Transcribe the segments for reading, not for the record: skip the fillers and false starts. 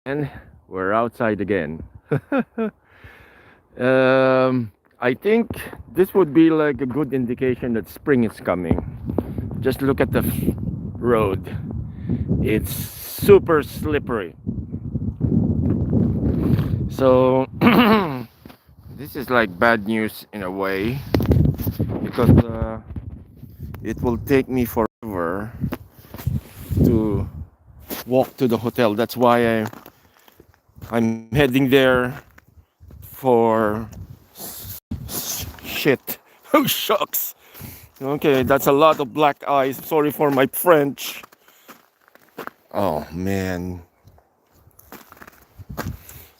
And we're outside again. I think this would be like a good indication that spring is coming. Just look at the road. It's super slippery. So this is like bad news in a way because it will take me forever to walk to the hotel. That's why I'm heading there for shit. Oh shucks. Okay, that's a lot of black eyes. Sorry for my French. Oh man.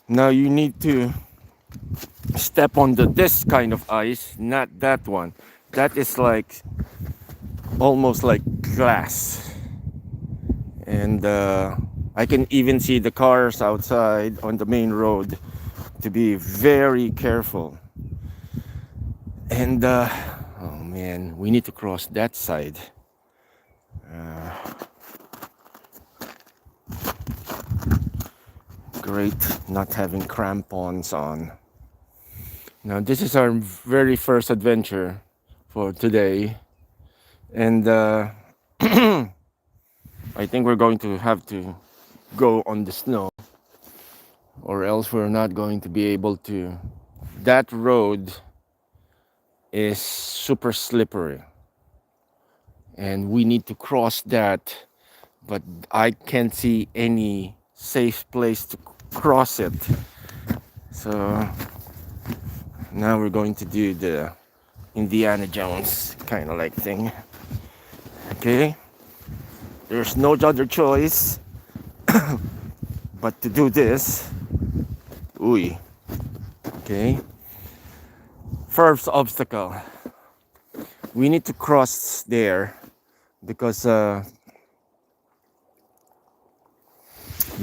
Now you need to step on this kind of ice, not that one. That is like almost like glass. And I can even see the cars outside on the main road to be very careful. And oh man, we need to cross that side. Great, not having crampons on. Now this is our very first adventure for today, and I think we're going to have to go on the snow, or else we're not going to be able to. That road is super slippery, and we need to cross that, but I can't see any safe place to cross it. So now we're going to do the Indiana Jones kind of like thing. Okay, there's no other choice but to do this. Ooh. Okay, first obstacle, we need to cross there because the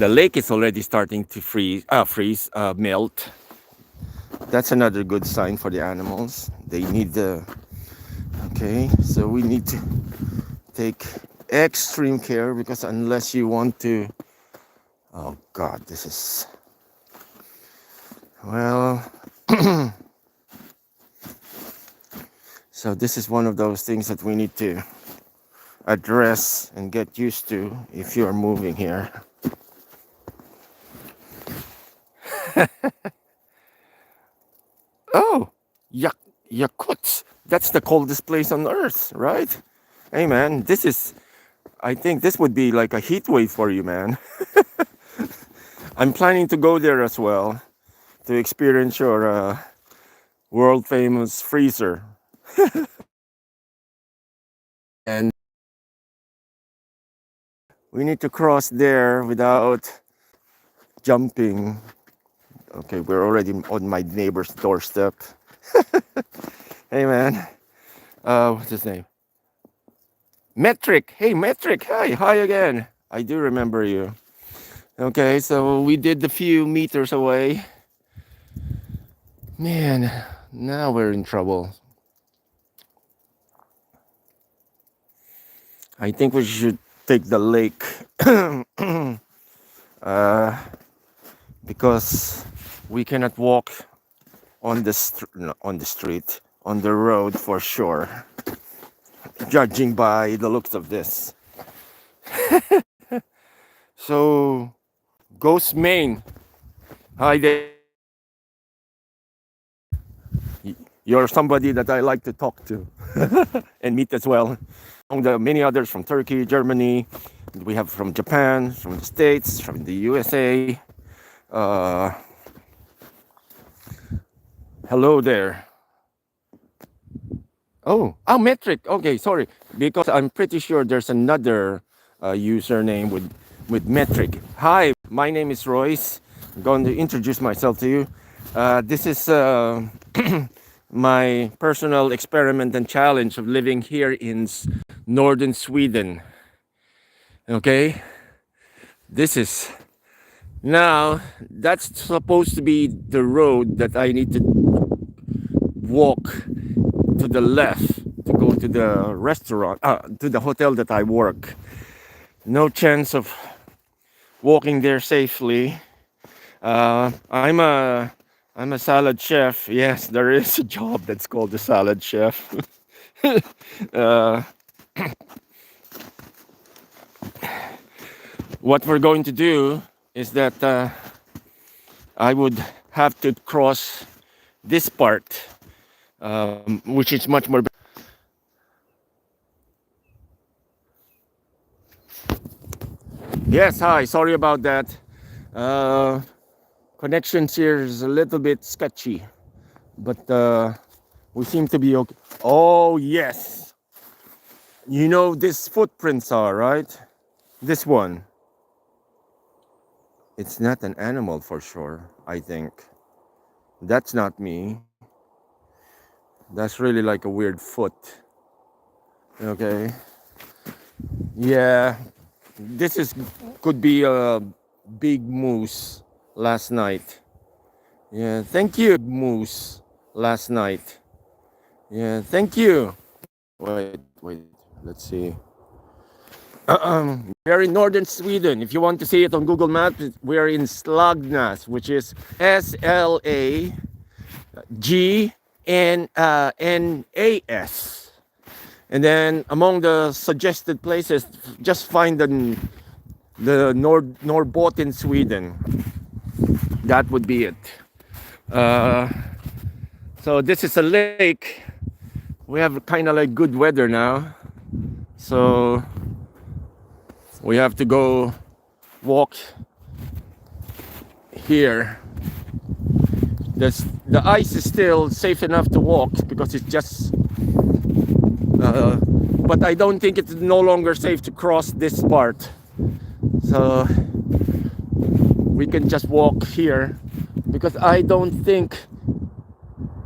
lake is already starting to melt. That's another good sign for the animals. They need the. Okay, so we need to take extreme care because unless you want to. Oh God, this is. Well. So this is one of those things that we need to address and get used to if you are moving here. Oh, Yakut. That's the coldest place on earth, right? Hey man, I think this would be like a heat wave for you, man. I'm planning to go there as well to experience your world famous freezer. And we need to cross there without jumping. Okay, we're already on my neighbor's doorstep. Hey man, what's his name? Metric. Hey Metric, hi again. I do remember you. Okay, so we did the few meters away. Man, now we're in trouble. I think we should take the lake because we cannot walk on the street, on the road for sure, judging by the looks of this. So, Ghost Main, hi there. You're somebody that I like to talk to and meet as well. Among the many others from Turkey, Germany, we have from Japan, from the States, from the USA. Hello there. Oh, Metric. Okay, sorry, because I'm pretty sure there's another username with Metric. Hi, my name is Royce. I'm going to introduce myself to you. This is my personal experiment and challenge of living here in northern Sweden. Okay, this is now that's supposed to be the road that I need to walk to the left to go to the restaurant, to the hotel that I work. No chance of walking there safely. I'm a salad chef. Yes, there is a job that's called the salad chef. uh, what we're going to do is that I would have to cross this part, which is much more. Yes, hi. Sorry about that. Uh, Connections here is a little bit sketchy, but we seem to be okay. Oh yes, you know these footprints are right. This one. It's not an animal for sure. I think that's not me. That's really like a weird foot. Okay. Yeah. This is could be a big moose last night. Yeah. Thank you, moose last night. Yeah. Thank you. Wait. Let's see. We're in northern Sweden. If you want to see it on Google Maps, we're in Slagnas, which is Slagnas. And then among the suggested places, just find the Norrbotten, Sweden. That would be it. Uh, so this is a lake. We have kind of like good weather now. So we have to go walk here. The ice is still safe enough to walk because it's just but I don't think it's no longer safe to cross this part, so we can just walk here because I don't think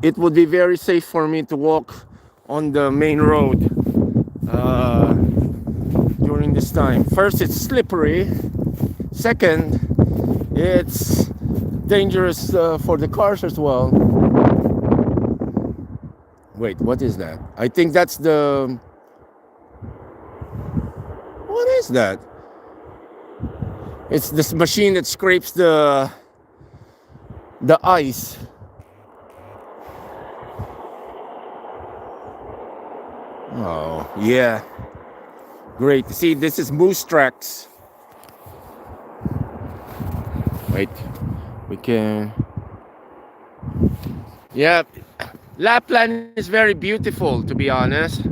it would be very safe for me to walk on the main road during this time. First, it's slippery. Second, it's dangerous for the cars as well. Wait, what is that? I think that's the... What is that? It's this machine that scrapes the ice. Oh, yeah. Great. See, this is moose tracks. Wait, we can... Yeah, Lapland is very beautiful, to be honest.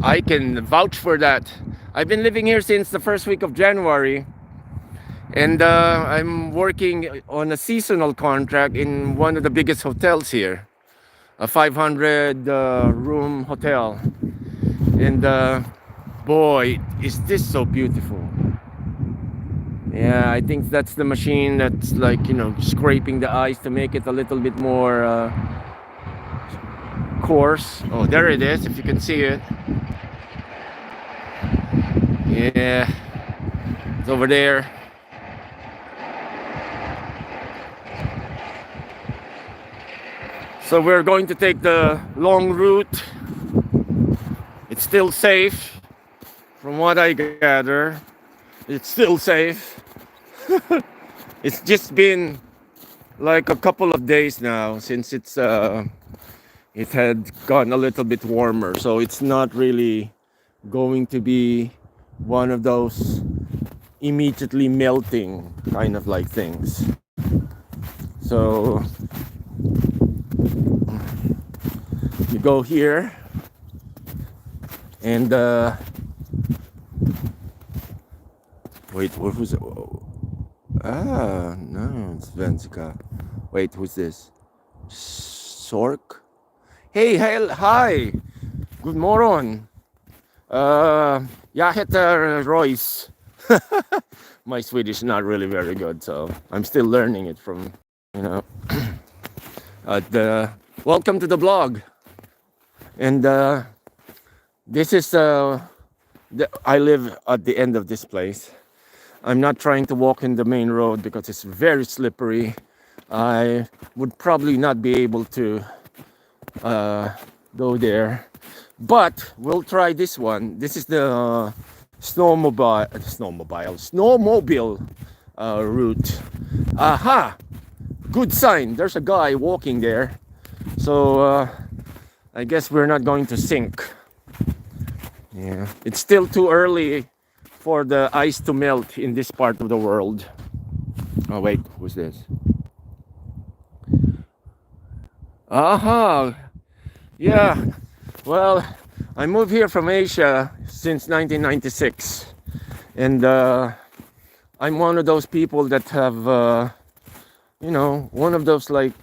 I can vouch for that. I've been living here since the first week of January, and I'm working on a seasonal contract in one of the biggest hotels here, a 500 room hotel. And boy, is this so beautiful. Yeah, I think that's the machine that's like, you know, scraping the ice to make it a little bit more coarse. Oh, there it is, if you can see it. Yeah, it's over there. So we're going to take the long route. It's still safe, from what I gather. It's still safe. It's just been like a couple of days now since it had gotten a little bit warmer, so it's not really going to be one of those immediately melting kind of like things. So you go here and wait, what was it? No, Svenska. Wait, who's this? Sork? Hey, hi. Good morning. Jag heter Royce. My Swedish is not really very good, so I'm still learning it from, you know. Welcome to the blog. And this is I live at the end of this place. I'm not trying to walk in the main road because it's very slippery. I would probably not be able to go there, but we'll try this one. This is the snowmobile route. Aha! Good sign. There's a guy walking there. So I guess we're not going to sink. Yeah, it's still too early for the ice to melt in this part of the world. Oh wait, who's this? Aha! Yeah. Well, I moved here from Asia since 1996, and I'm one of those people that have, one of those, like,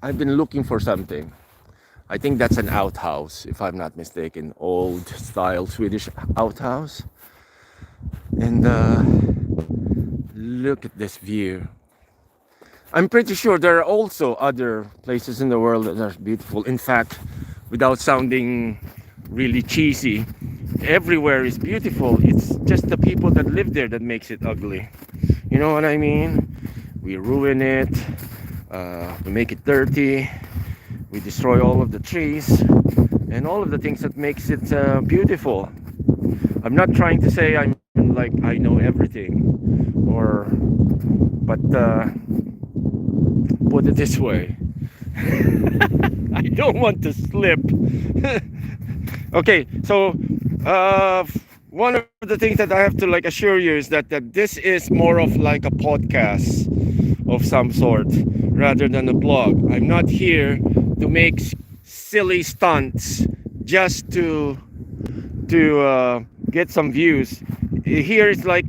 I've been looking for something. I think that's an outhouse, if I'm not mistaken, old style Swedish outhouse. And look at this view. I'm pretty sure there are also other places in the world that are beautiful. In fact, without sounding really cheesy, everywhere is beautiful. It's just the people that live there that makes it ugly. You know what I mean? We ruin it, we make it dirty, we destroy all of the trees and all of the things that makes it beautiful. I'm not trying to say I'm like I know everything, but put it this way. I don't want to slip. Okay, so one of the things that I have to like assure you is that this is more of like a podcast of some sort rather than a blog. I'm not here to make silly stunts just to get some views. Here it's like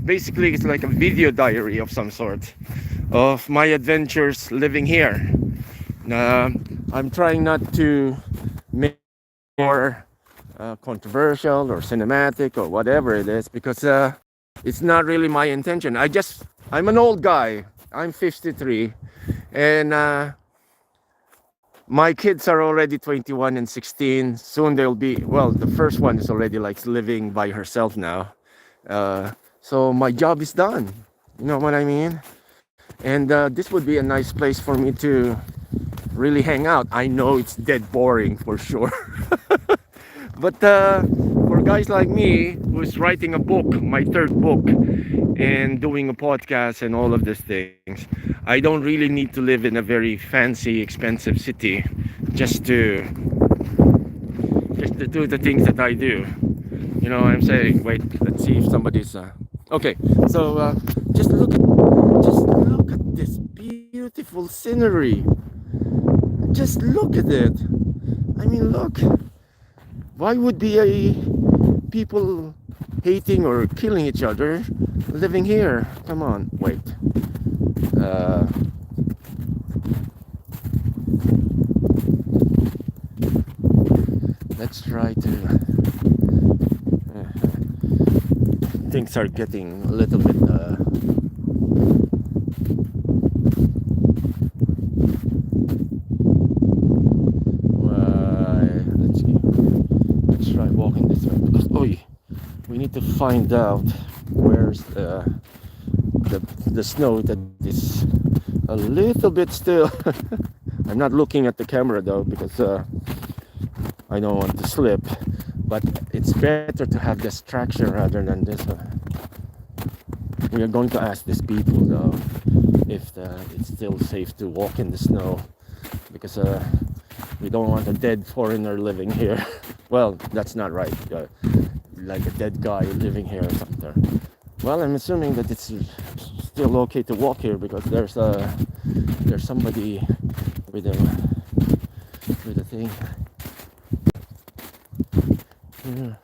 basically it's like a video diary of some sort of my adventures living here. I'm trying not to make more controversial or cinematic or whatever it is, because it's not really my intention. I'm an old guy. I'm 53, and my kids are already 21 and 16. Soon they'll be, well, the first one is already like living by herself now. So my job is done. You know what I mean? And this would be a nice place for me to really hang out. I know it's dead boring for sure. But for guys like me who's writing a book, my third book, and doing a podcast and all of these things, I don't really need to live in a very fancy, expensive city just to do the things that I do. You know what I'm saying? Wait, let's see if somebody's okay. So just look at this beautiful scenery. Just look at it. I mean, look. Why would be people hating or killing each other living here? Come on, wait. Let's try to. Things are getting a little bit. Let's try walking this way, because we need to find out where's the snow that is a little bit still. I'm not looking at the camera though, because I don't want to slip, but it's better to have distraction rather than this one. We are going to ask these people though if it's still safe to walk in the snow, because we don't want a dead foreigner living here. Well, that's not right, like a dead guy living here or something. Well, I'm assuming that it's still okay to walk here, because there's somebody with a thing. Yeah.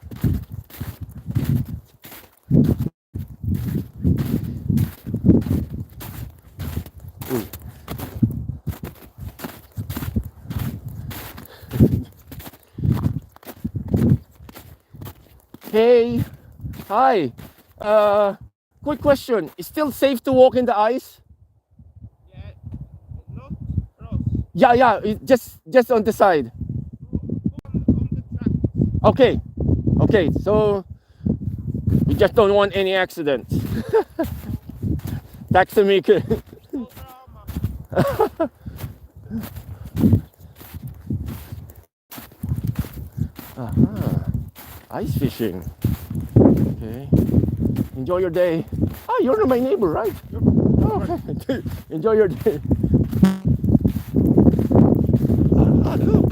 Hey, hi. Quick question. Is still safe to walk in the ice? Yeah, not cross. Yeah. Just on the side. On the track. Okay. So we just don't want any accidents. Tack så mycket. No drama. Aha. Ice fishing. Okay. Enjoy your day. Oh, you're my neighbor, right? Oh, okay. Enjoy your day. Ah, look.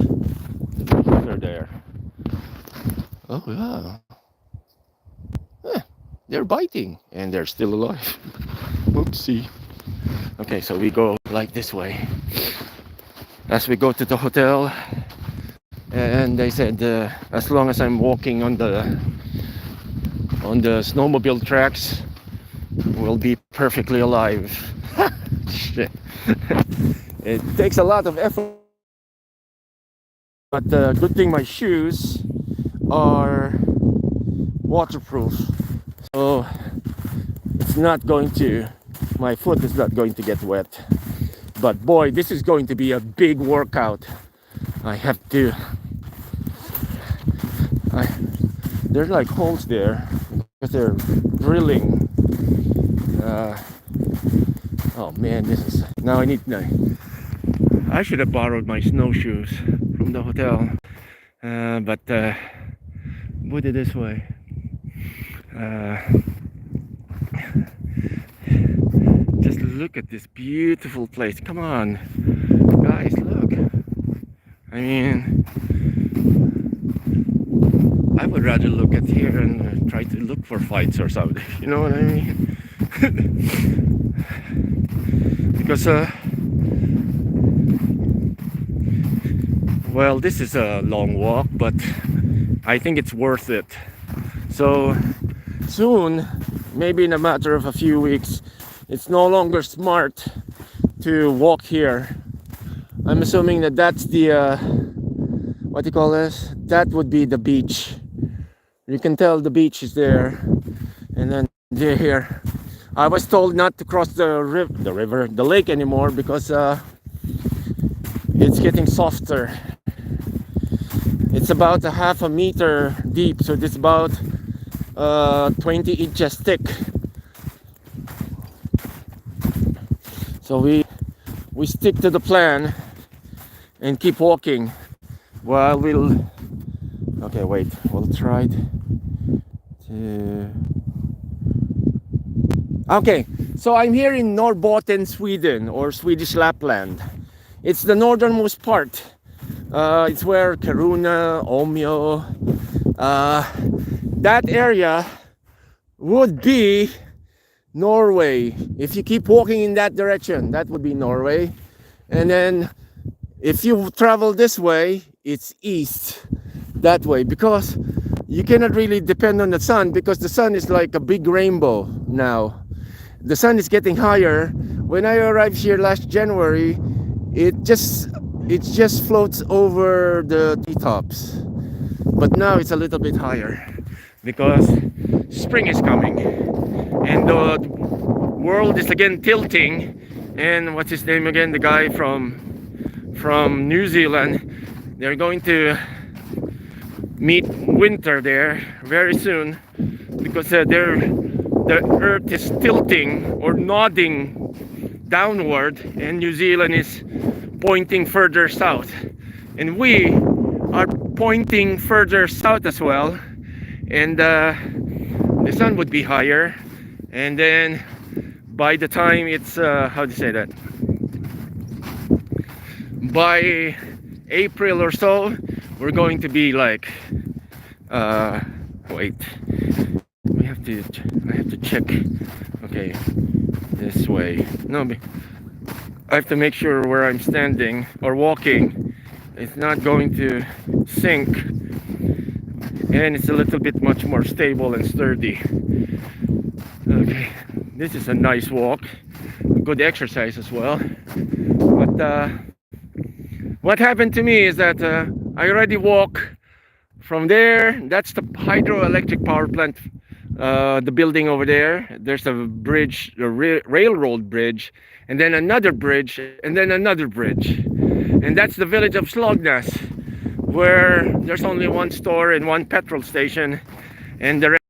They're there. Oh, yeah. Yeah. They're biting and they're still alive. Oopsie. Okay, so we go like this way. As we go to the hotel, and they said as long as I'm walking on the snowmobile tracks, we'll be perfectly alive. Shit. It takes a lot of effort, but good thing my shoes are waterproof, so it's not going to, my foot is not going to get wet. But boy, this is going to be a big workout. I have to, there's like holes there because they're drilling. Oh man, this is, now I should have borrowed my snowshoes from the hotel, but put it this way. Just look at this beautiful place. Come on, guys, look. I mean, I would rather look at here and try to look for fights or something. You know what I mean? Because well, this is a long walk, but I think it's worth it. So soon, maybe in a matter of a few weeks, it's no longer smart to walk here. I'm assuming that that's the what do you call this? That would be the beach. You can tell the beach is there, and then they're here. I was told not to cross the lake anymore because it's getting softer. It's about a half a meter deep, so it's about 20 inches thick. So we stick to the plan and keep walking while okay, wait, we'll try to, okay, so I'm here in Norrbotten, Sweden, or Swedish Lapland. It's the northernmost part. It's where Kiruna, Omeo, that area would be Norway. If you keep walking in that direction, that would be Norway. And then if you travel this way, it's east that way, because you cannot really depend on the sun, because the sun is like a big rainbow now. The sun is getting higher. When I arrived here last January, it just floats over the treetops. But now it's a little bit higher because spring is coming and the world is again tilting. And what's his name again? The guy from New Zealand. They're going to meet winter there very soon because the earth is tilting or nodding downward, and New Zealand is pointing further south, and we are pointing further south as well. And the sun would be higher, and then by the time it's how do you say that, by April or so, we're going to be like wait, I have to check. Okay, this way. No, I have to make sure where I'm standing or walking it's not going to sink, and it's a little bit much more stable and sturdy. Okay, this is a nice walk, good exercise as well. But what happened to me is that I already walk from there. That's the hydroelectric power plant, the building over there. There's a bridge, a railroad bridge, and then another bridge, and then another bridge. And that's the village of Slogness, where there's only one store and one petrol station, and the rest,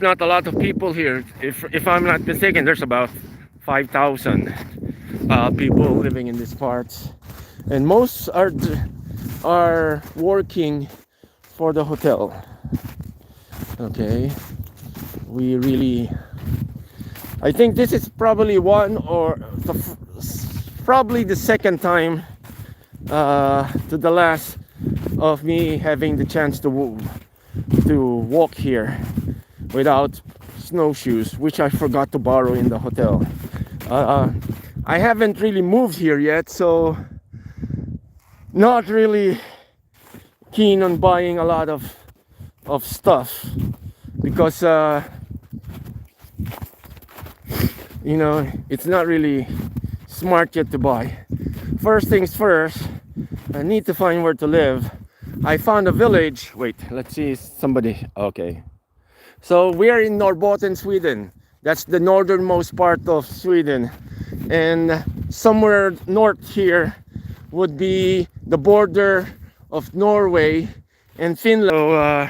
not a lot of people here. If I'm not mistaken, there's about 5,000 people living in these parts, and most are working for the hotel. Okay, we really, I think this is probably one or probably the second time to the last of me having the chance to walk here without snowshoes, which I forgot to borrow in the hotel. I haven't really moved here yet, so not really keen on buying a lot of stuff because you know, it's not really smart yet to buy. First things first, I need to find where to live. I found a village. Wait, let's see somebody. Okay, so we are in Norrbotten, Sweden. That's the northernmost part of Sweden, and somewhere north here would be the border of Norway and Finland. So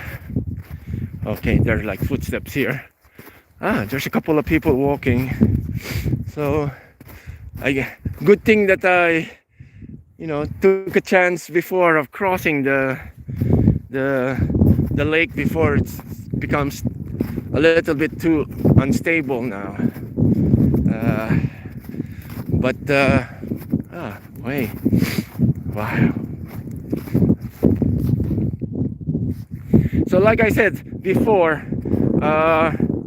okay, there's like footsteps here. There's a couple of people walking. So good thing that I, you know, took a chance before of crossing the lake before it becomes a little bit too unstable now. Wait, wow. So like I said before,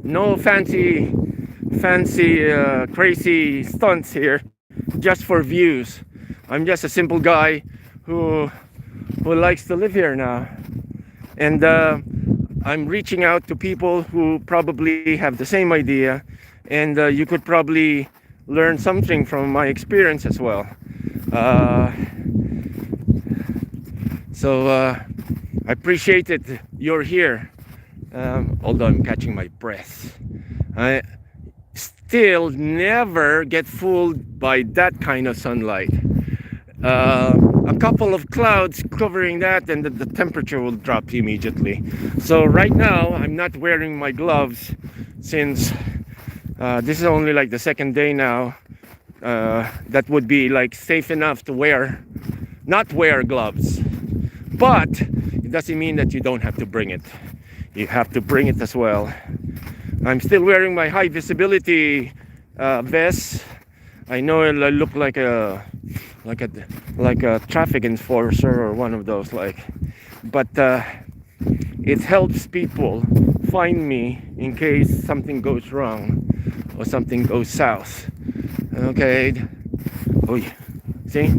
no fancy crazy stunts here, just for views. I'm just a simple guy who likes to live here now, and I'm reaching out to people who probably have the same idea, and you could probably learn something from my experience as well. So I appreciate it you're here, although I'm catching my breath. I still never get fooled by that kind of sunlight. A couple of clouds covering that and the temperature will drop immediately. So right now I'm not wearing my gloves since this is only like the second day now. That would be like safe enough to not wear gloves. But it doesn't mean that you don't have to bring it. You have to bring it as well. I'm still wearing my high visibility vest. I know I look like a traffic enforcer or one of those, but it helps people find me in case something goes wrong or something goes south. Okay. Oh, see?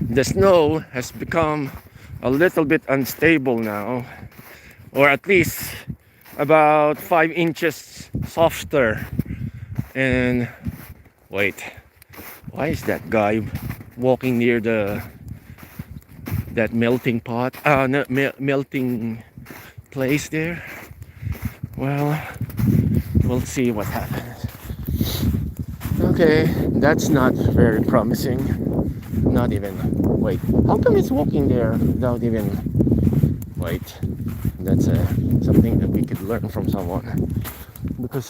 The snow has become a little bit unstable now, or at least about 5 inches softer. And wait, why is that guy walking near that melting pot? No, melting place there. Well, we'll see what happens. Okay, that's not very promising. Not even. Wait, how come it's walking there without even? Wait, that's something that we could learn from someone, because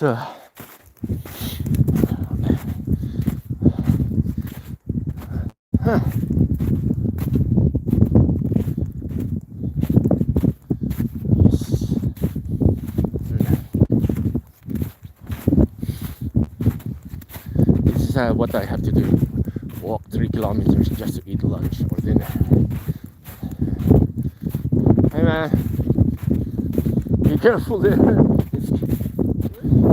this is what I have to do. Walk 3 kilometers just to eat lunch or dinner. Hey man, be careful there.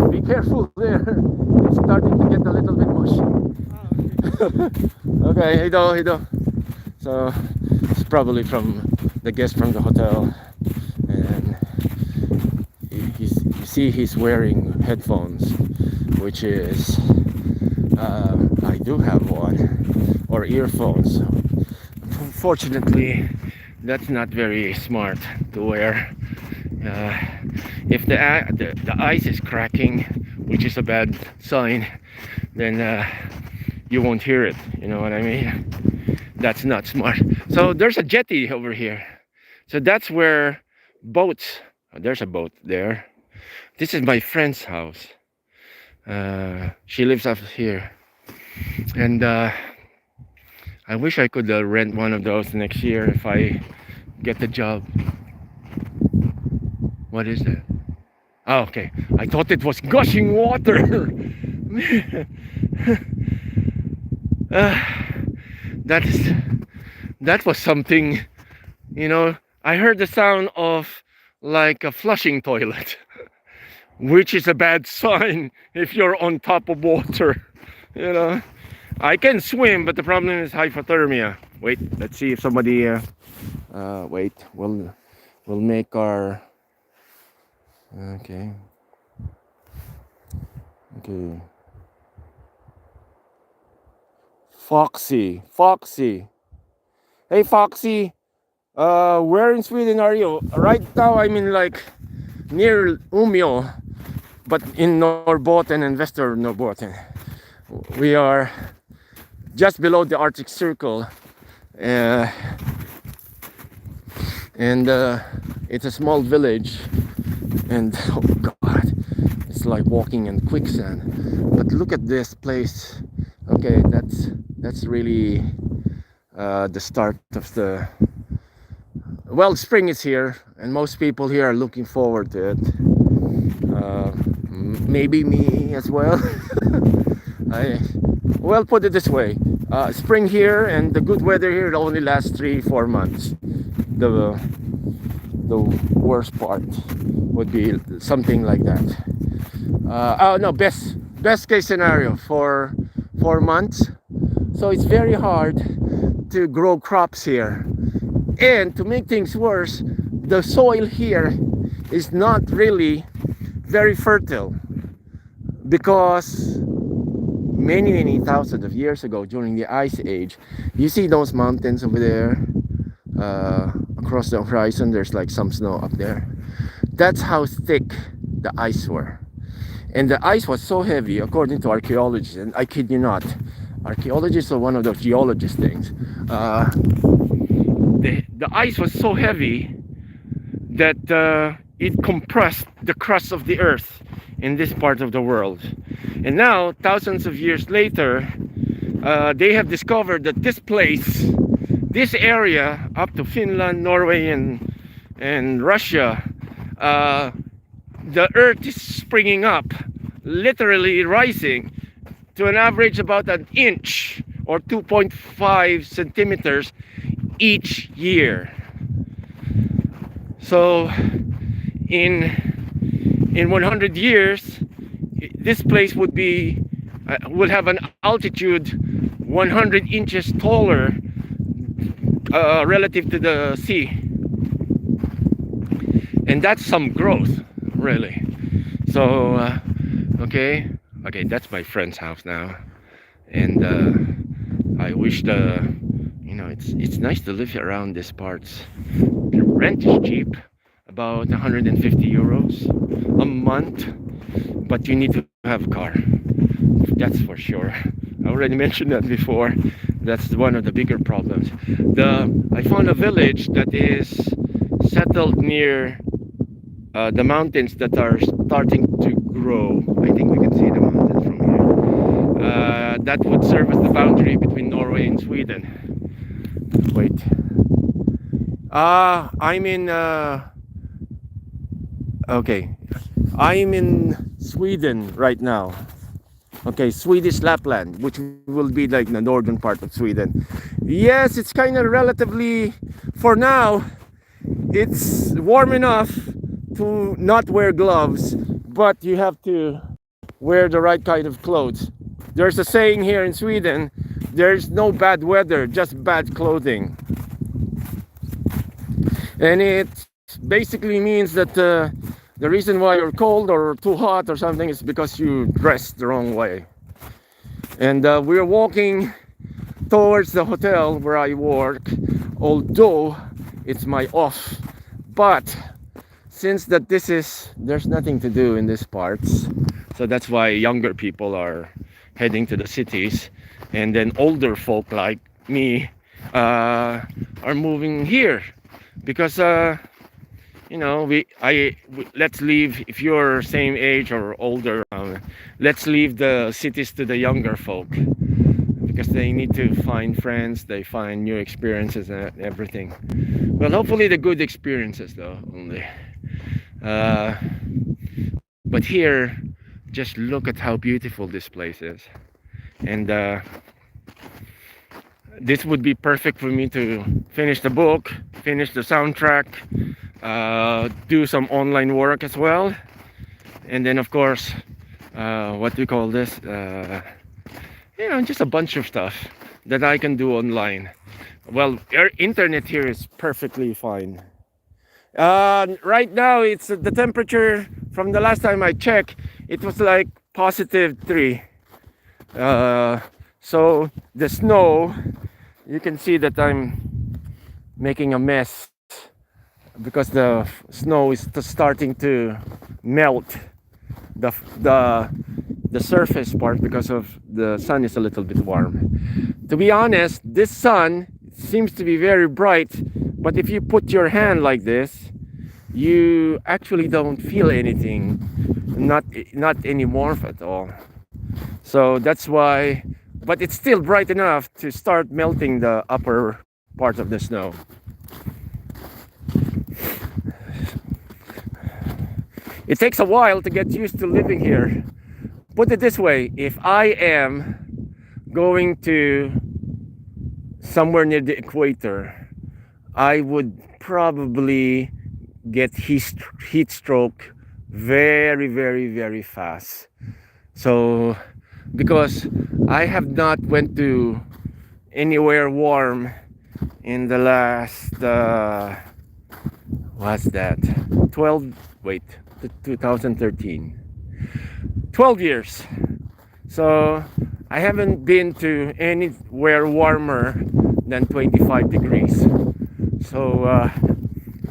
Be careful there. It's starting to get a little bit mushy. Okay, hey do. So it's probably from the guest from the hotel, and you see he's wearing headphones, which is I do have one, or earphones. Fortunately, that's not very smart to wear. If the ice is cracking, which is a bad sign, then you won't hear it. You know what I mean? That's not smart. So there's a jetty over here. So that's where boats. There's a boat there. This is my friend's house. She lives up here, and I I wish I could rent one of those next year if I get the job. What is that? Oh, okay. I thought it was gushing water. uh, that is that was something, you know. I heard the sound of like a flushing toilet, which is a bad sign if you're on top of water. You know, I can swim, but the problem is hypothermia. Wait, let's see if somebody. Wait, we'll make our. Okay. Okay. Foxy. Hey, Foxy. Where in Sweden are you? Right now, I'm in like near Umeå, but in Norrbotten and Western Norrbotten. We are just below the Arctic Circle, uh, and it's a small village. And oh God, it's like walking in quicksand. But look at this place. Okay, that's really the start of the. Well, spring is here, and most people here are looking forward to it. Maybe me as well. Well, put it this way: spring here and the good weather here it only lasts 3-4 months. The worst part would be something like that. Oh no, best case scenario for 4 months. So it's very hard to grow crops here. And to make things worse, the soil here is not really very fertile because many thousands of years ago during the ice age, you see those mountains over there, across the horizon there's like some snow up there. That's how thick the ice were. And the ice was so heavy, according to archaeologists, and I kid you not, archaeologists are one of those geologist things. The ice was so heavy that it compressed the crust of the earth in this part of the world. And now, thousands of years later, they have discovered that this place, this area up to Finland, Norway, and Russia, the earth is springing up, literally rising to an average about an inch or 2.5 centimeters each year. So in 100 years, this place would have an altitude 100 inches taller relative to the sea. And that's some growth, really. So okay, that's my friend's house now. And I wish it's nice to live around these parts. The rent is cheap, about 150 euros a month, but you need to have a car. That's for sure. I already mentioned that before. That's one of the bigger problems. I found a village that is settled near the mountains that are starting to grow. I think we can see the mountains from here. That would serve as the boundary between Norway and Sweden. Wait. I'm in. Okay. I'm in Sweden right now. Okay, Swedish Lapland, which will be like the northern part of Sweden. Yes, it's kind of relatively, for now, it's warm enough to not wear gloves, but you have to wear the right kind of clothes. There's a saying here in Sweden, there's no bad weather, just bad clothing. And it basically means that the reason why you're cold or too hot or something is because you dressed the wrong way. And we're walking towards the hotel where I work, although it's my off. But since that there's nothing to do in these parts, so that's why younger people are heading to the cities, and then older folk like me are moving here because let's leave, if you're same age or older, let's leave the cities to the younger folk, because they need to find friends, they find new experiences and everything. Well, hopefully the good experiences though only. Uh, but here, just look at how beautiful this place is, and this would be perfect for me to finish the book, finish the soundtrack, do some online work as well, and then of course, what do you call this? Just a bunch of stuff that I can do online. Well, our internet here is perfectly fine. Right now, it's the temperature from the last time I checked. It was like +3. Uh, so the snow, you can see that I'm making a mess because the snow is starting to melt the the the surface part because of the sun is a little bit warm. To be honest, this sun seems to be very bright, but if you put your hand like this, you actually don't feel anything, not any warmth at all. So that's why, but it's still bright enough to start melting the upper part of the snow. It takes a while to get used to living here. Put it this way, if I am going to somewhere near the equator, I would probably get heat stroke very, very, very fast. So because I have not went to anywhere warm in the last what's that 12 wait 2013, 12 years. So I haven't been to anywhere warmer than 25 degrees. So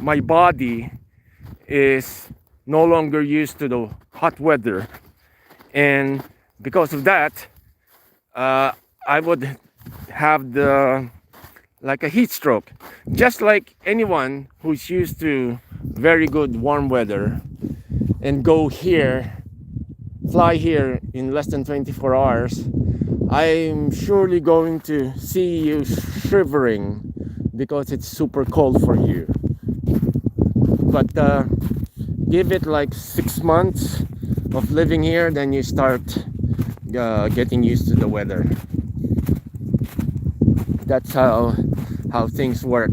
my body is no longer used to the hot weather, and because of that, I would have the like a heat stroke, just like anyone who's used to very good warm weather and go here, fly here in less than 24 hours. I'm surely going to see you shivering because it's super cold for you. But give it like 6 months of living here, then you start getting used to the weather. That's how things work.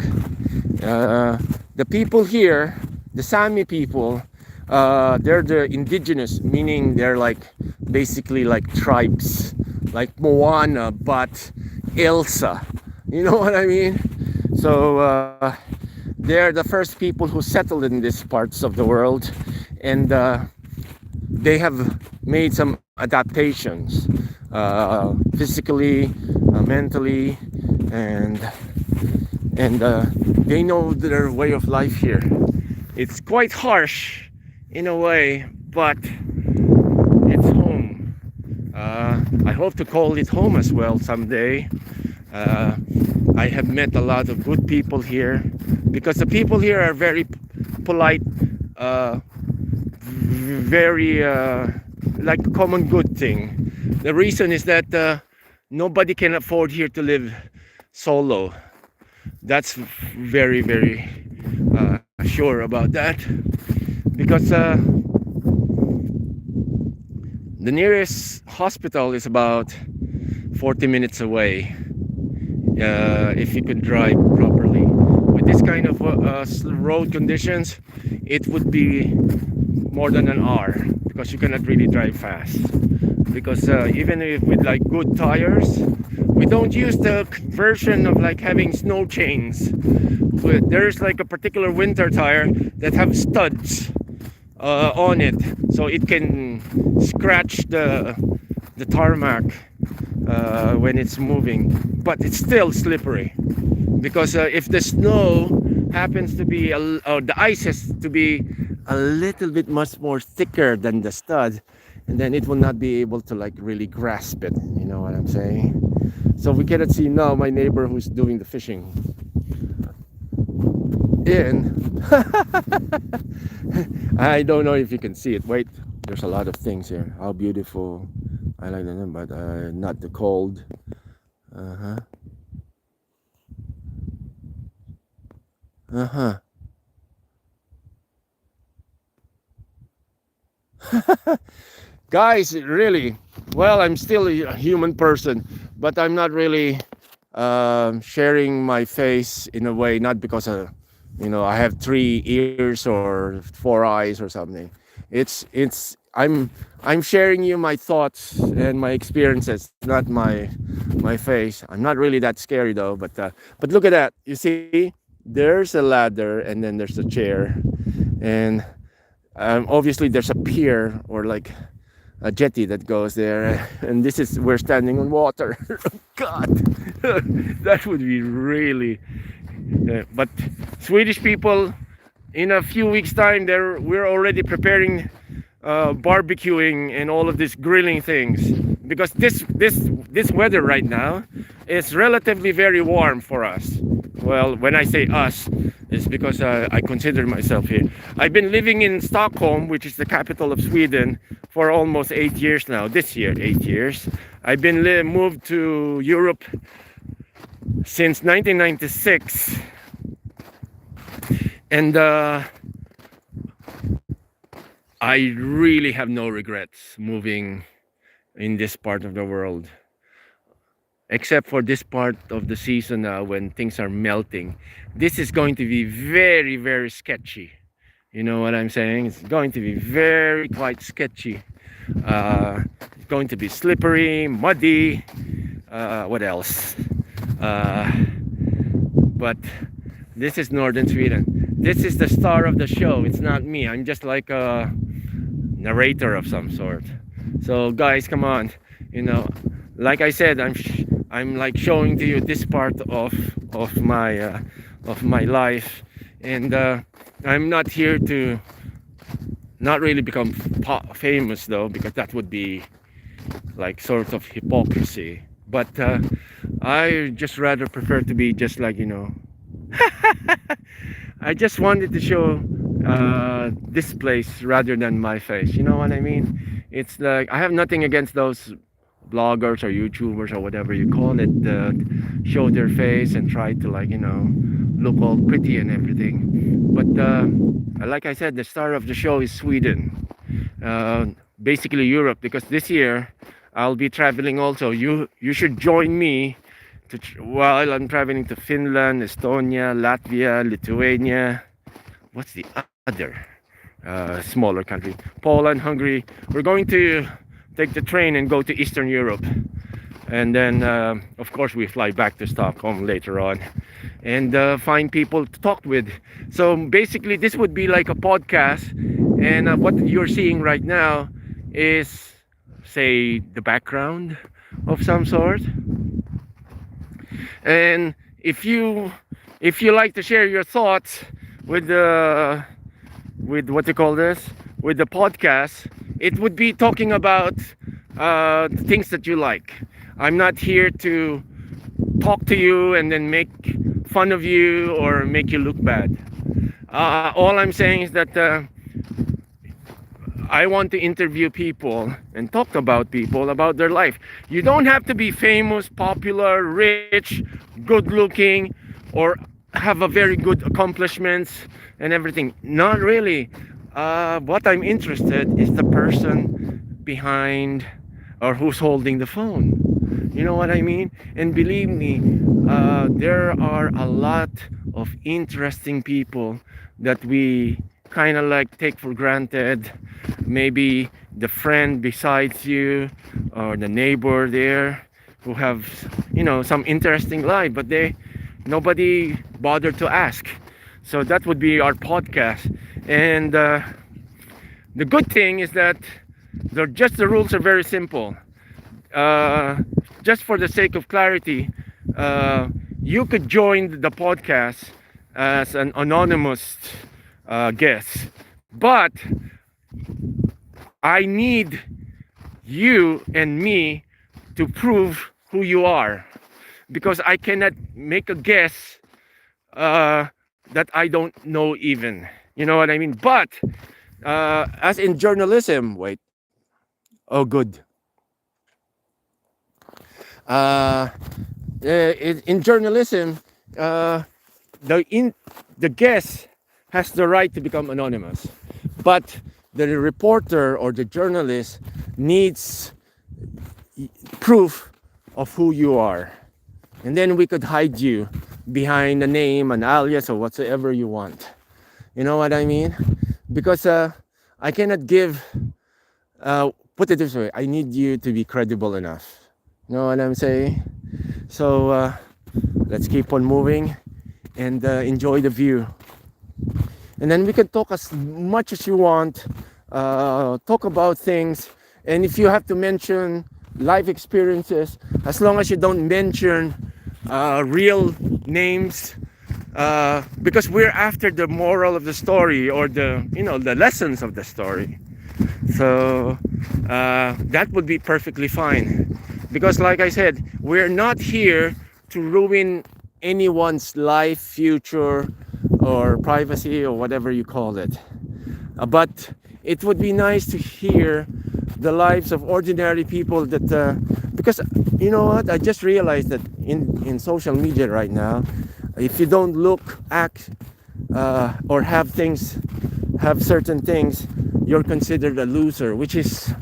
The people here, the Sami people, they're the indigenous, meaning they're like basically like tribes, like Moana, but Elsa. You know what I mean? So they're the first people who settled in these parts of the world, and they have made some adaptations, physically, mentally, and they know their way of life here. It's quite harsh in a way, but it's home. I hope to call it home as well someday. I have met a lot of good people here because the people here are very polite, very like a common good thing. The reason is that nobody can afford here to live solo. That's very, very sure about that, because the nearest hospital is about 40 minutes away, if you could drive properly. With this kind of road conditions, it would be more than an hour because you cannot really drive fast. Because even if with like good tires, we don't use the version of like having snow chains. There's like a particular winter tire that have studs on it, so it can scratch the tarmac when it's moving, but it's still slippery. Because if the snow happens to be, or the ice has to be a little bit much more thicker than the stud, and then it will not be able to like really grasp it. You know what I'm saying? So we cannot see now my neighbor who's doing the fishing. And I don't know if you can see it. Wait, there's a lot of things here. How beautiful. I like them, but not the cold. Uh-huh. Uh-huh. Guys, really, well, I'm still a human person, but I'm not really sharing my face in a way, not because I have 3 ears or 4 eyes or something. I'm sharing you my thoughts and my experiences, not my face. I'm not really that scary though, but look at that. You see, there's a ladder and then there's a chair, and obviously there's a pier or like a jetty that goes there, and this is we're standing on water. God, that would be really. But Swedish people, in a few weeks' time, we're already preparing barbecuing and all of these grilling things because this weather right now is relatively very warm for us. Well, when I say us, it's because I consider myself here. I've been living in Stockholm, which is the capital of Sweden, for almost 8 years now. This year, 8 years. I've been moved to Europe since 1996, and I really have no regrets moving in this part of the world, except for this part of the season now when things are melting. This is going to be very, very sketchy. You know what I'm saying? It's going to be very quite sketchy. It's going to be slippery, muddy. What else? Uh, but this is northern Sweden. This is the star of the show. It's not me. I'm just like a narrator of some sort. So guys, come on. You know, like I said, I'm like showing to you this part of my life, and I'm not here to not really become famous though, because that would be like sort of hypocrisy. But I just rather prefer to be just like I just wanted to show this place rather than my face. You know what I mean? It's like I have nothing against those bloggers or YouTubers or whatever you call it that show their face and try to look all pretty and everything. But like I said, the star of the show is Sweden, uh, basically Europe, because this year I'll be traveling also. You should join me while I'm traveling to Finland, Estonia, Latvia, Lithuania. What's the other smaller country? Poland, Hungary. We're going to take the train and go to Eastern Europe. And then, of course, we fly back to Stockholm later on and find people to talk with. So basically, this would be like a podcast. And what you're seeing right now is, say, the background of some sort. And if you like to share your thoughts with the with what you call this with the podcast, it would be talking about things that you like. I'm not here to talk to you and then make fun of you or make you look bad. All I'm saying is that I want to interview people and talk about people, about their life. You don't have to be famous, popular, rich, good looking, or have a very good accomplishments and everything. Not really. What I'm interested is the person behind or who's holding the phone. You know what I mean? And believe me, there are a lot of interesting people that we kind of like take for granted. Maybe the friend besides you or the neighbor there who have some interesting life, but nobody bothered to ask. So that would be our podcast. And the good thing is that the rules are very simple. Just for the sake of clarity, you could join the podcast as an anonymous guest, but I need you and me to prove who you are, because I cannot make a guess that I don't know even. You know what I mean? But as in journalism, wait. Oh, good. Uh, in journalism, uh, the in the guest has the right to become anonymous, but the reporter or the journalist needs proof of who you are, and then we could hide you behind a name, an alias, or whatsoever you want. You know what I mean? Because I cannot give. Put it this way: I need you to be credible enough. You know what I'm saying? So let's keep on moving and enjoy the view. And then we can talk as much as you want, talk about things. And if you have to mention life experiences, as long as you don't mention real names, because we're after the moral of the story, or the lessons of the story. So that would be perfectly fine. Because like I said, we're not here to ruin anyone's life, future, or privacy, or whatever you call it. But it would be nice to hear the lives of ordinary people that, because you know what, I just realized that in social media right now, if you don't look, act, or have certain things, you're considered a loser, which is,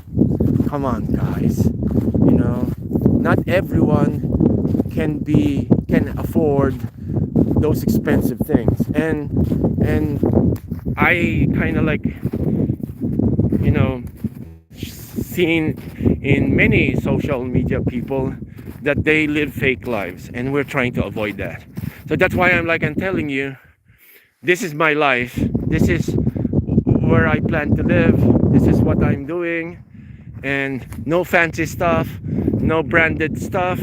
come on guys, not everyone can afford those expensive things. And I kind of like, seen in many social media people that they live fake lives, and we're trying to avoid that. So that's why I'm telling you, this is my life, this is where I plan to live, this is what I'm doing, and no fancy stuff, no branded stuff.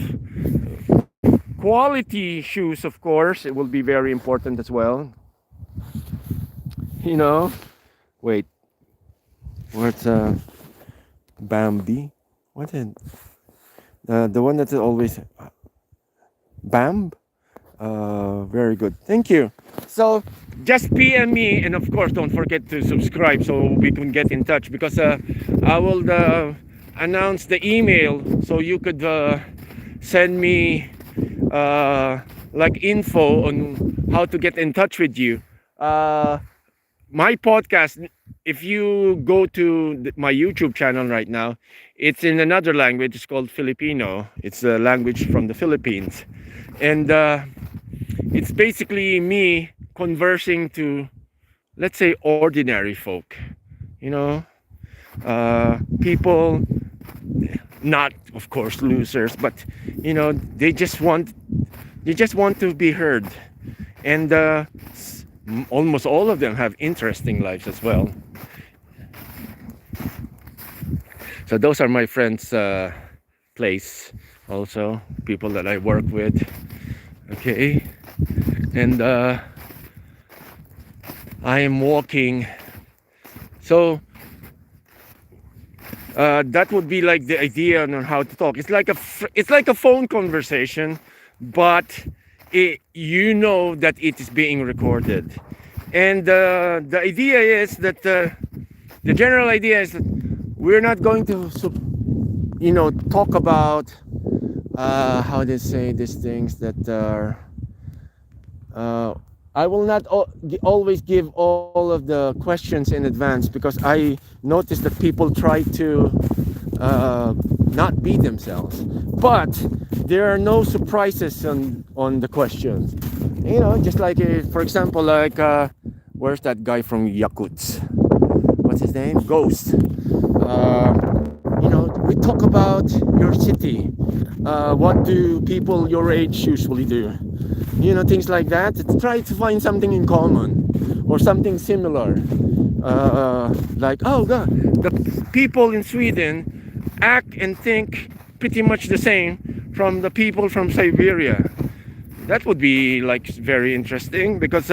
Quality shoes, of course, it will be very important as well. you know Wait, what's Bambi? What is the one that's always Bam? Very good. Thank you. So just PM me, and of course, don't forget to subscribe so we can get in touch, because I will announce the email so you could send me like info on how to get in touch with you. My podcast, if you go to my YouTube channel right now, it's in another language. It's called Filipino. It's a language from the Philippines. And it's basically me conversing to, let's say, ordinary folk. People, not of course losers, but they just want to be heard. And almost all of them have interesting lives as well. So those are my friends' place, also people that I work with. Okay, and I am walking. So that would be like the idea on how to talk. It's like a phone conversation, but that it is being recorded. And the idea is that the general idea is that we're not going to talk about how they say these things that are I will not always give all of the questions in advance, because I notice that people try to not be themselves. But there are no surprises on the questions. Just like, for example, like, where's that guy from Yakuts? What's his name? Ghost. We talk about your city. What do people your age usually do? Things like that. Try to find something in common or something similar. Like, oh god, the people in Sweden act and think pretty much the same from the people from Siberia. That would be like very interesting, because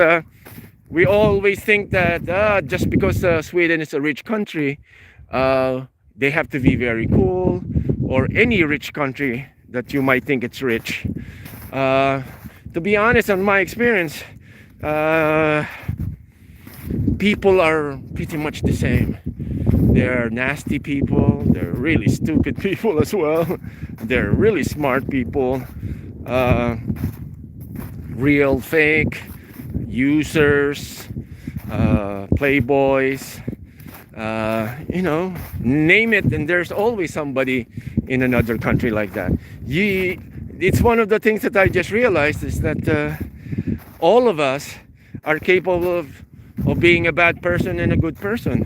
we always think that just because Sweden is a rich country, they have to be very cool, or any rich country that you might think it's rich. To be honest, on my experience, people are pretty much the same. They're nasty people, they're really stupid people as well, they're really smart people, uh, real, fake, users, playboys, name it, and there's always somebody in another country like that. It's one of the things that I just realized is that all of us are capable of being a bad person and a good person.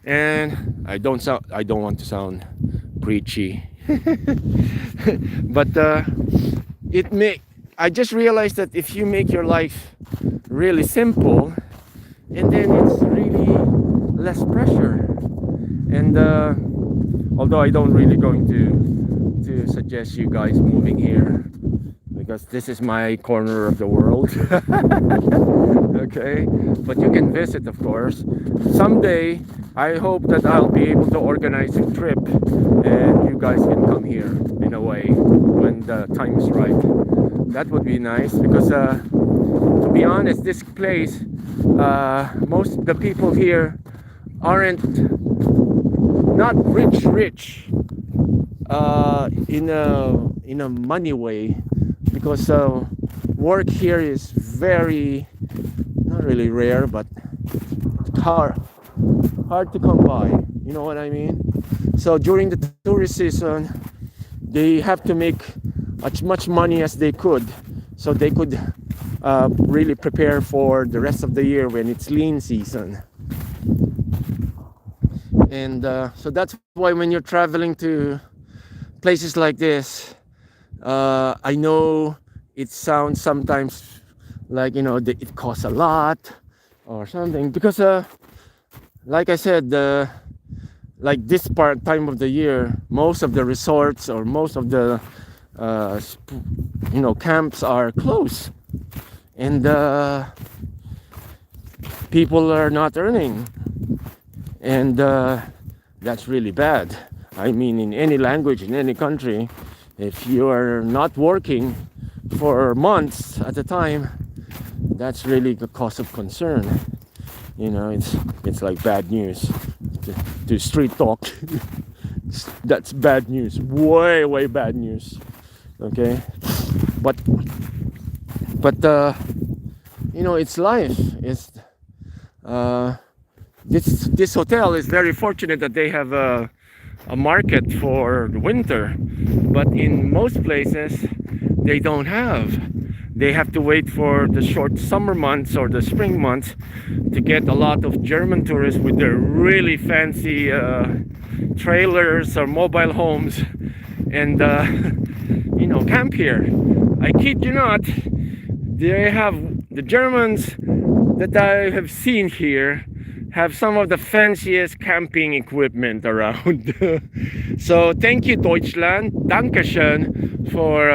And I don't want to sound preachy, but it may. I just realized that if you make your life really simple, and then it's really less pressure. And although I don't really going to suggest you guys moving here because this is my corner of the world. Okay, but you can visit, of course. Someday I hope that I'll be able to organize a trip and you guys can come here in a way when the time is right. That would be nice because to be honest, this place, most of the people here aren't not rich in a money way, because work here is very, not really rare, but hard to come by. You know what I mean? So during the tourist season, they have to make as much money as they could, so they could really prepare for the rest of the year when it's lean season. And so that's why when you're traveling to places like this, I know it sounds sometimes like, it costs a lot or something, because like I said, like this time of the year, most of the resorts or most of the camps are closed, and people are not earning, and that's really bad. I mean, in any language, in any country, if you are not working for months at a time, that's really a cause of concern. It's like bad news. To street talk, that's bad news. Way bad news. Okay, but it's life. It's this hotel is very fortunate that they have a market for the winter, but in most places they don't have. They have to wait for the short summer months or the spring months to get a lot of German tourists with their really fancy trailers or mobile homes and camp here. I kid you not, they have the Germans that I have seen here have some of the fanciest camping equipment around. So thank you, Deutschland. Dankeschön for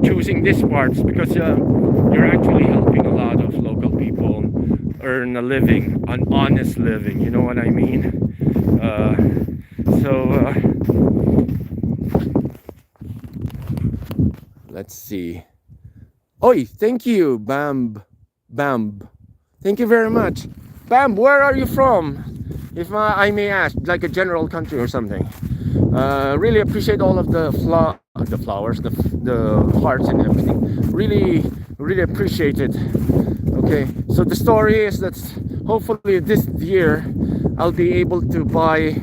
choosing these parts, because you're actually helping a lot of local people earn a living, an honest living. You know what I mean? Let's see. Oi, thank you, Bamb. Thank you very much. Bam, where are you from? If I may ask, like a general country or something. Really appreciate all of the flowers, the hearts and everything. Really appreciate it. Okay, so the story is that hopefully this year I'll be able to buy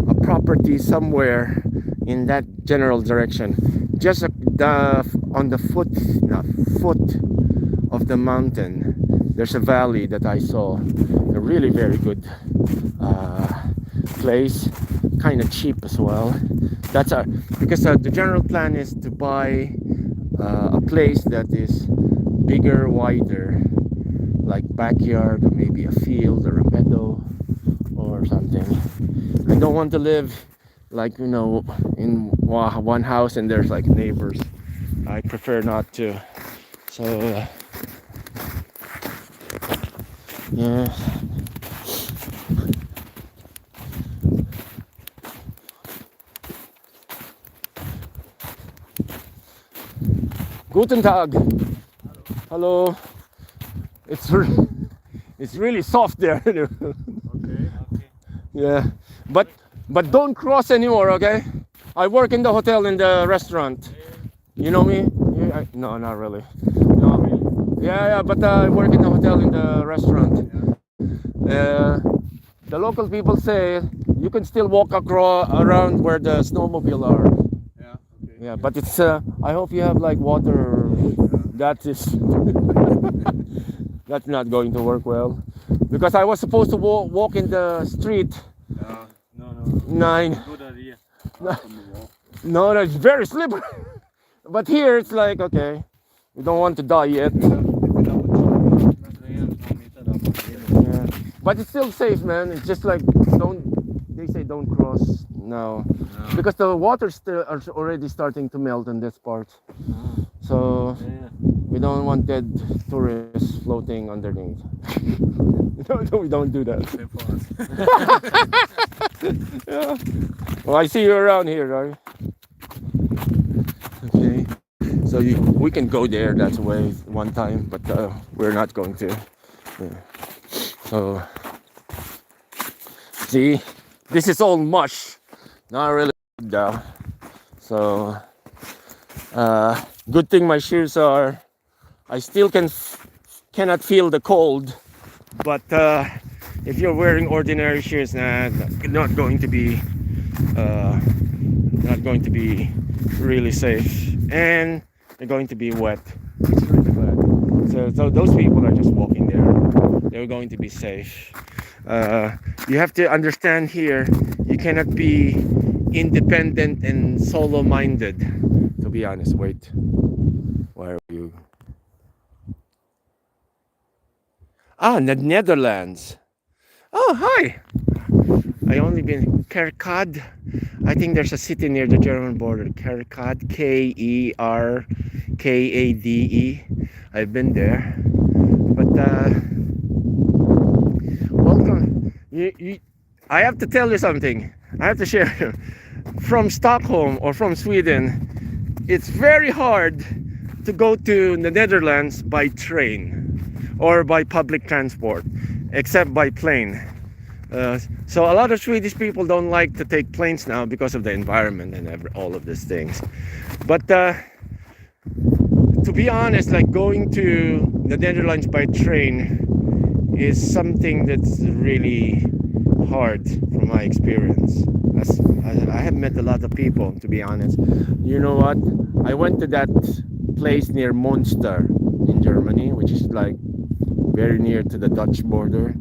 a property somewhere in that general direction, just on the foot of the mountain. There's a valley that I saw, a really very good place, kind of cheap as well. That's because the general plan is to buy a place that is bigger, wider, like backyard, or maybe a field or a meadow or something. I don't want to live like in one house and there's like neighbors. I prefer not to. So yeah. Guten Tag. Hello. It's really soft there. Okay. Yeah, but don't cross anymore, okay? I work in the hotel, in the restaurant. You know me? No, not really. No. Yeah, but I work in the hotel in the restaurant. Uh, the local people say you can still walk around where the snowmobile are. Yeah, okay. Yeah, but it's. I hope you have like water. That is. That's not going to work well, because I was supposed to walk in the street. No. Nine. Good idea. From the wall. No, no, it's very slippery. But here it's like okay, we don't want to die yet. Yeah. But it's still safe, man. It's just like don't. They say don't cross now, because the water still are already starting to melt in this part. So we don't want dead tourists floating underneath. No, we don't do that. Same for us. Yeah. Well, I see you around here, right? Okay. So we can go there. That's way one time, but we're not going to. Yeah. So see, this is all mush. Not really good though. So good thing my shoes are. I still cannot feel the cold, but if you're wearing ordinary shoes, not going to be uh, not going to be really safe, and they're going to be wet. It's really wet. So those people are just walking there. They're going to be safe. You have to understand here, you cannot be independent and solo-minded. To be honest, wait. Where are you? Ah, the Netherlands. Oh, hi. I only been Kerkrade. I think there's a city near the German border. Kerkrade, Kerkade. I've been there, but welcome. I have to tell you something. I have to share. From Stockholm or from Sweden, it's very hard to go to the Netherlands by train or by public transport, except by plane. So a lot of Swedish people don't like to take planes now because of the environment and all of these things. But to be honest, like going to the Netherlands by train is something that's really hard from my experience. I have met a lot of people, to be honest. You know what? I went to that place near Munster in Germany, which is like very near to the Dutch border.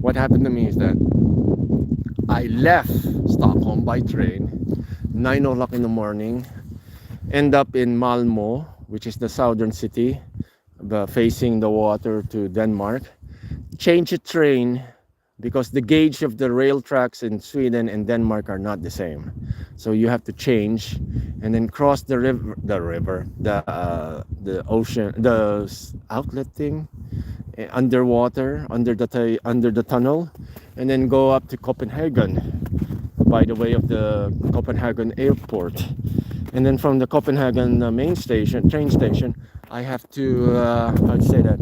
What happened to me is that I left Stockholm by train 9 o'clock in the morning, end up in Malmo, which is the southern city facing the water to Denmark, change a train because the gauge of the rail tracks in Sweden and Denmark are not the same. So you have to change and then cross the ocean, the outlet thing, underwater, under the tunnel, and then go up to Copenhagen by the way of the Copenhagen airport. And then from the Copenhagen train station, I have to how to say that?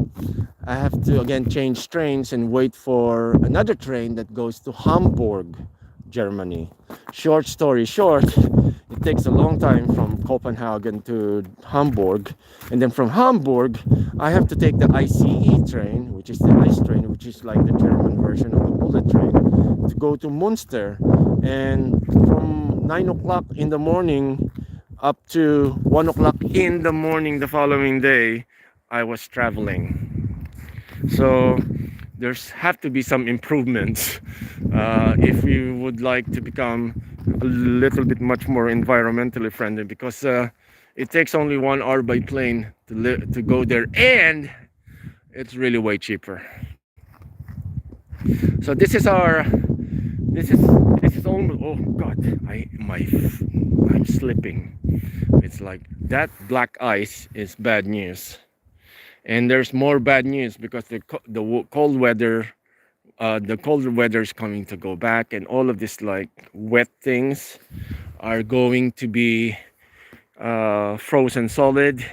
I have to again change trains and wait for another train that goes to Hamburg, Germany. Short story short, it takes a long time from Copenhagen to Hamburg, and then from Hamburg, I have to take the ICE train, which is the ice train, which is like the German version of a bullet train, to go to Munster. And from 9 o'clock in the morning up to 1 o'clock in the morning the following day, I was traveling. So there's have to be some improvements if we would like to become a little bit much more environmentally friendly, because it takes only 1 hour by plane to go there, and it's really way cheaper. So this is almost, oh god, I'm slipping. It's like that black ice is bad news, and there's more bad news because the cold weather, the colder weather is coming to go back, and all of this like wet things are going to be frozen solid,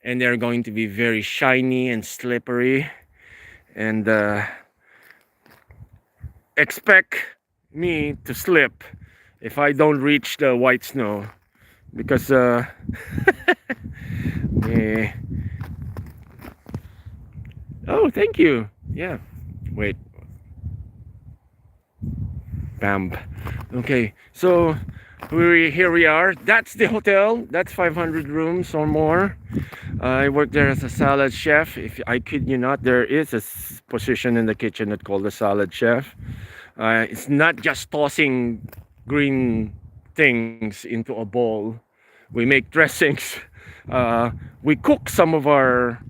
and they're going to be very shiny and slippery, and expect me to slip if I don't reach the white snow because eh, oh, thank you. Yeah. Wait. Bam. Okay. So here we are. That's the hotel. That's 500 rooms or more. I work there as a salad chef. If I kid you not, there is a position in the kitchen that's called a salad chef. It's not just tossing green things into a bowl. We make dressings. Uh, we cook some of our.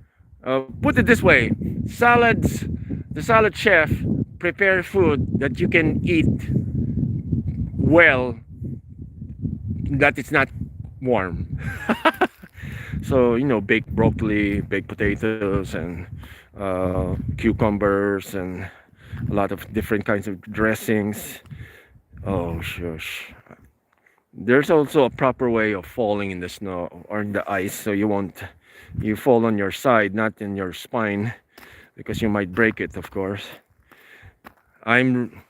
Put it this way: salads. The salad chef prepare food that you can eat well. That it's not warm. So baked broccoli, baked potatoes, and cucumbers, and a lot of different kinds of dressings. Oh shush. There's also a proper way of falling in the snow or in the ice, so you fall on your side, not in your spine, because you might break it, of course. I'm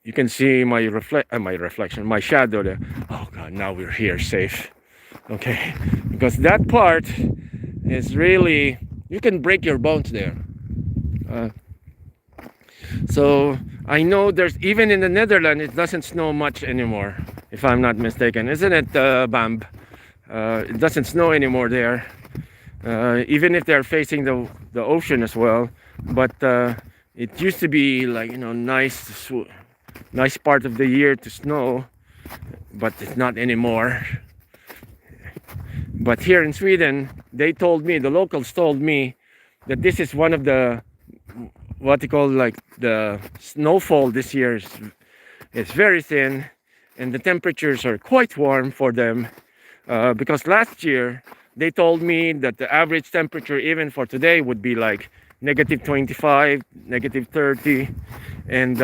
You can see my reflection, my shadow there. Oh god, now we're here safe. Okay, because that part is really, you can break your bones there. uh, so I know there's, even in the Netherlands, it doesn't snow much anymore, if I'm not mistaken, isn't it, Bamb? It doesn't snow anymore there, even if they're facing the ocean as well. But it used to be like, nice part of the year to snow, but it's not anymore. But here in Sweden, the locals told me that this is one of the, what you call, like, the snowfall this year is very thin, and the temperatures are quite warm for them. Because last year they told me that the average temperature even for today would be like -25, -30, and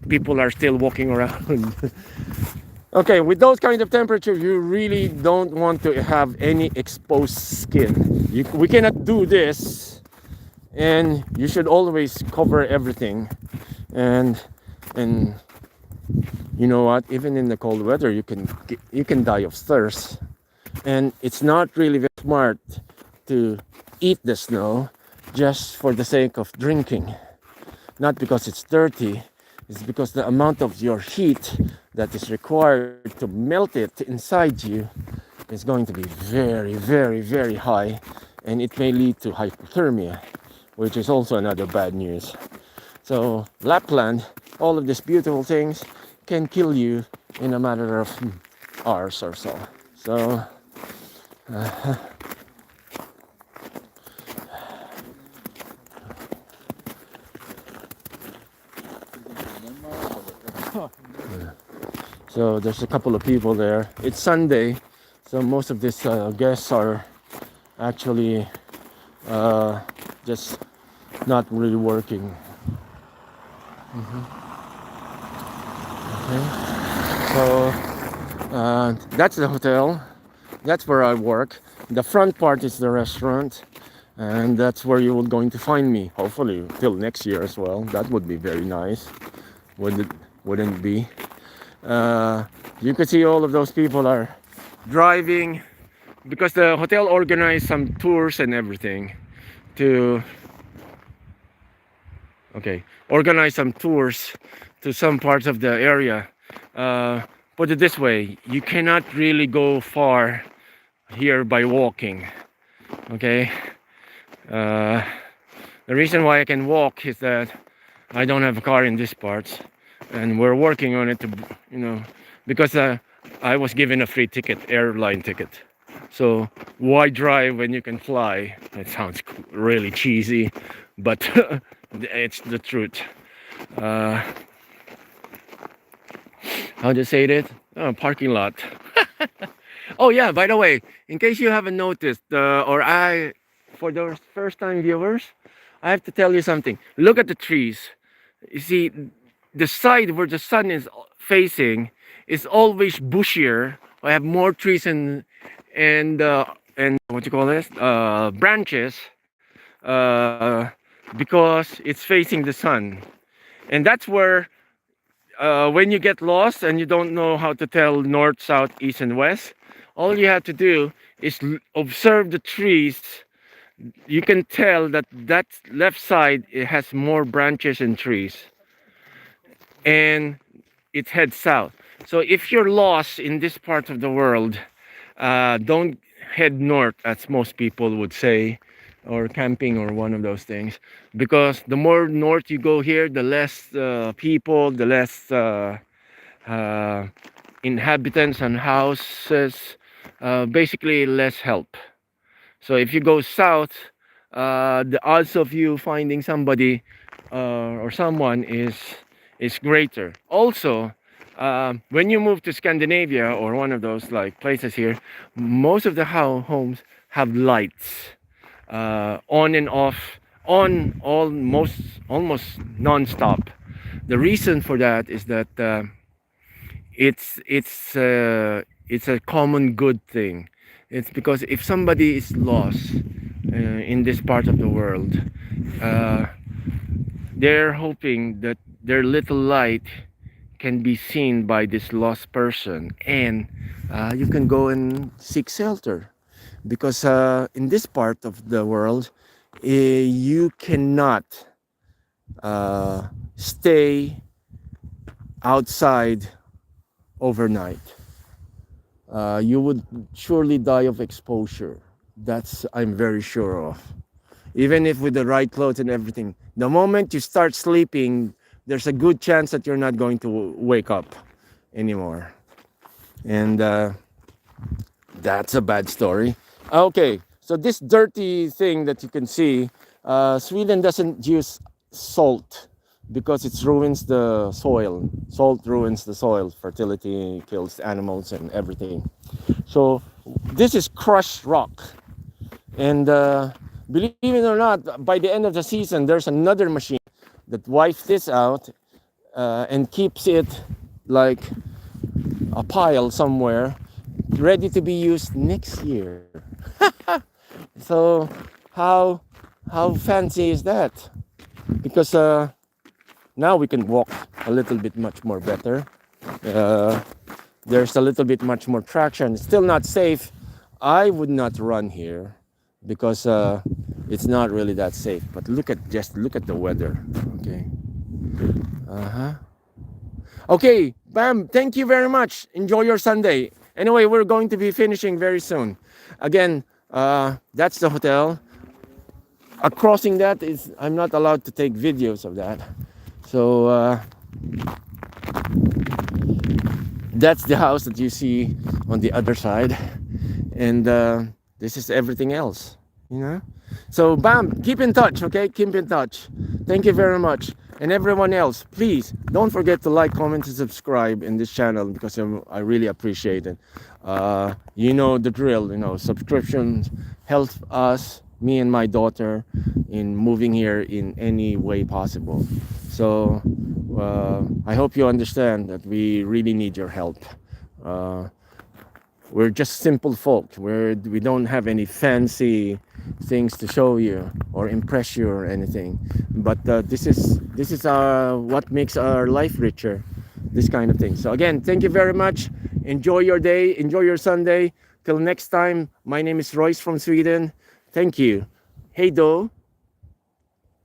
people are still walking around. Okay, with those kind of temperatures, you really don't want to have any exposed skin. We cannot do this, and you should always cover everything. And you know what? Even in the cold weather, you can die of thirst, and it's not really very smart to eat the snow just for the sake of drinking. Not because it's dirty, it's because the amount of your heat that is required to melt it inside you is going to be very, very, very high, and it may lead to hypothermia, which is also another bad news. So Lapland, all of these beautiful things can kill you in a matter of hours or so. So so there's a couple of people there. It's Sunday, so most of these guests are actually just not really working. Okay. So that's the hotel. That's where I work. The front part is the restaurant, and that's where you're going to find me. Hopefully, till next year as well. That would be very nice. Wouldn't it be? You can see all of those people are driving, because the hotel organized some tours and everything to organize some tours to some parts of the area. Put it this way, you cannot really go far here by walking. Okay. The reason why I can walk is that I don't have a car in these parts, and we're working on it to, because I was given a free ticket, airline ticket. So why drive when you can fly? It sounds really cheesy, but it's the truth. How do you say it? Oh, parking lot. Oh yeah, by the way, in case you haven't noticed, for those first time viewers, I have to tell you something. Look at the trees. You see, the side where the sun is facing is always bushier. I have more trees and what you call this, branches, because it's facing the sun, and that's where when you get lost and you don't know how to tell north, south, east, and west, all you have to do is observe the trees. You can tell that that left side it has more branches and trees, and it heads south. So if you're lost in this part of the world, don't head north, as most people would say, or camping or one of those things, because the more north you go here, the less people, the less uh, inhabitants and houses, basically less help. So if you go south, the odds of you finding somebody or someone is greater. Also, when you move to Scandinavia or one of those like places here, most of the homes have lights on and off, on almost non-stop. The reason for that is that it's a common good thing. It's because if somebody is lost in this part of the world, uh, they're hoping that their little light can be seen by this lost person, and you can go and seek shelter. Because in this part of the world, you cannot stay outside overnight. You would surely die of exposure. That's I'm very sure of. Even if with the right clothes and everything, the moment you start sleeping, there's a good chance that you're not going to wake up anymore. And that's a bad story. Okay, so this dirty thing that you can see, Sweden doesn't use salt because it ruins the soil. Salt ruins the soil, fertility kills animals and everything. So this is crushed rock. And believe it or not, by the end of the season, there's another machine that wipes this out and keeps it like a pile somewhere, ready to be used next year. So how fancy is that? Because now we can walk a little bit much more better. Uh, there's a little bit much more traction. It's still not safe. I would not run here because it's not really that safe. But just look at the weather. Okay. Uh-huh. Okay, Bam, thank you very much. Enjoy your Sunday. Anyway, we're going to be finishing very soon. Again, that's the hotel. Crossing that is, I'm not allowed to take videos of that. So that's the house that you see on the other side. And this is everything else, you know? So Bam, keep in touch, okay? Keep in touch. Thank you very much. And everyone else, please don't forget to like, comment, and subscribe in this channel because I really appreciate it. You know the drill, you know, subscriptions help us, me and my daughter, in moving here in any way possible. So I hope you understand that we really need your help. We're just simple folk. We don't have any fancy things to show you or impress you or anything. But this is what makes our life richer. This kind of thing. So again, thank you very much. Enjoy your day. Enjoy your Sunday. Till next time. My name is Royce from Sweden. Thank you. Hey do.